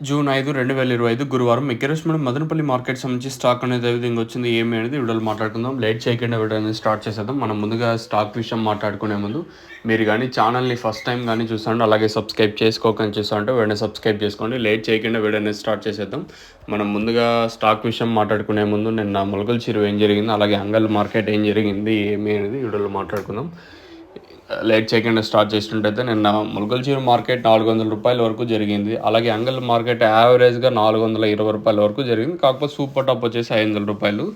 June 5, 2025 గురువారం ఎక్కిరేష్‌మైన Madanapalle market సంబంధించి stock అనేది ఏ విధంగా వచ్చింది, ఏమి అనేది వీడియోలో మాట్లాడుకుందాం. లేట్ చేయకుండా వీడియో అనేది స్టార్ట్ చేసేద్దాం. మనం ముందుగా స్టాక్ విషయం మాట్లాడుకునే ముందు మీరు కానీ ఛానల్ని ఫస్ట్ టైం కానీ చూసాంటే అలాగే సబ్స్క్రైబ్ చేసుకోకని చూసాంటే వెంటనే సబ్స్క్రైబ్ చేసుకోండి. లేట్ చేయకుండా వీడియో అనేది స్టార్ట్ చేసేద్దాం. మనం ముందుగా స్టాక్ విషయం మాట్లాడుకునే ముందు నిన్న ములకల చెరువు ఏం జరిగింది, అలాగే అంగల్ మార్కెట్ ఏం జరిగింది, ఏమి అనేది వీడియోలో మాట్లాడుకుందాం. లేట్ చేయకుండా స్టార్ట్ చేసినట్టయితే నిన్న ములకల చెరువు మార్కెట్ 400 రూపాయల వరకు జరిగింది. అలాగే అంగల్ మార్కెట్ యావరేజ్గా 420 రూపాయల వరకు జరిగింది. కాకపోతే సూపర్ టాప్ వచ్చేసి 500 రూపాయలు.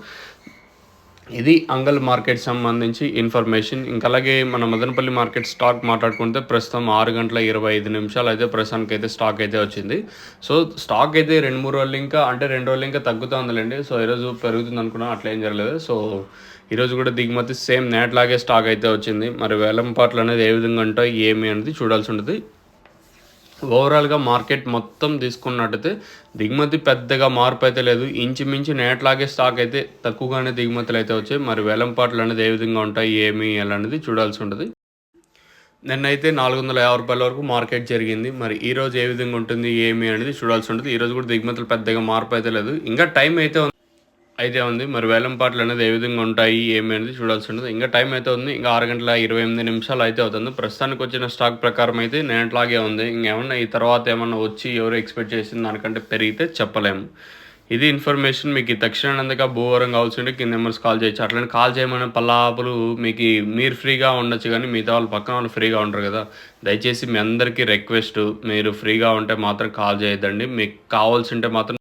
ఇది అంగల్ మార్కెట్ సంబంధించి ఇన్ఫర్మేషన్. ఇంకా అలాగే మన మదనపల్లి మార్కెట్ స్టాక్ మాట్లాడుకుంటే ప్రస్తుతం 6:25 అయితే ప్రస్తుతానికి అయితే స్టాక్ అయితే వచ్చింది. సో స్టాక్ అయితే 2-3 రోజులు ఇంకా 2 రోజులు ఇంకా తగ్గుతూ ఉందిలేండి. సో ఈరోజు పెరుగుతుంది అనుకున్నాం, అట్లా ఏం జరగలేదు. సో ఈరోజు కూడా దిగుమతి సేమ్ నేట్లాగే స్టాక్ అయితే వచ్చింది. మరి వేలంపాట్లు అనేది ఏ విధంగా ఉంటాయి, ఏమి అనేది చూడాల్సి ఉంటుంది. ఓవరాల్గా మార్కెట్ మొత్తం తీసుకున్నట్టయితే దిగుమతి పెద్దగా మార్పు అయితే లేదు. ఇంచుమించు నేట్లాగే స్టాక్ అయితే తక్కువగానే దిగుమతులు అయితే వచ్చాయి. మరి వేలంపాట్లు అనేది ఏ విధంగా ఉంటాయి, ఏమి ఎలా అనేది చూడాల్సి ఉంటుంది. నిన్నైతే 450 రూపాయల వరకు మార్కెట్ జరిగింది. మరి ఈ రోజు ఏ విధంగా ఉంటుంది, ఏమి అనేది చూడాల్సి ఉంటుంది. ఈరోజు కూడా దిగుమతులు పెద్దగా మార్పు అయితే లేదు. ఇంకా టైం అయితే ఉంది. మరి వేలంపాట్లు అనేది ఏ విధంగా ఉంటాయి, ఏమి అనేది చూడాల్సి ఉంటుంది. ఇంకా టైం అయితే ఉంది. ఇంకా 6:28 అయితే అవుతుంది. ప్రస్తుతానికి వచ్చిన స్టాక్ ప్రకారం అయితే నేట్లాగే ఉంది. ఇంకేమన్నా ఈ తర్వాత ఏమన్నా వచ్చి ఎవరు ఎక్స్పెక్ట్ చేసిన దానికంటే పెరిగితే చెప్పలేము. ఇది ఇన్ఫర్మేషన్. మీకు తక్షణంగా భూవరం కావాల్సి ఉంటే కింద నెంబర్స్ కాల్ చేయొచ్చు. అట్లనే కాల్ చేయమని పల్లాపులు మీరు ఫ్రీగా ఉండొచ్చు, కానీ మిగతా వాళ్ళు పక్కన వాళ్ళు ఫ్రీగా ఉంటారు కదా. దయచేసి మీ అందరికీ రిక్వెస్ట్, మీరు ఫ్రీగా ఉంటే మాత్రం కాల్ చేయొద్దండి. మీకు కావాల్సి ఉంటే మాత్రం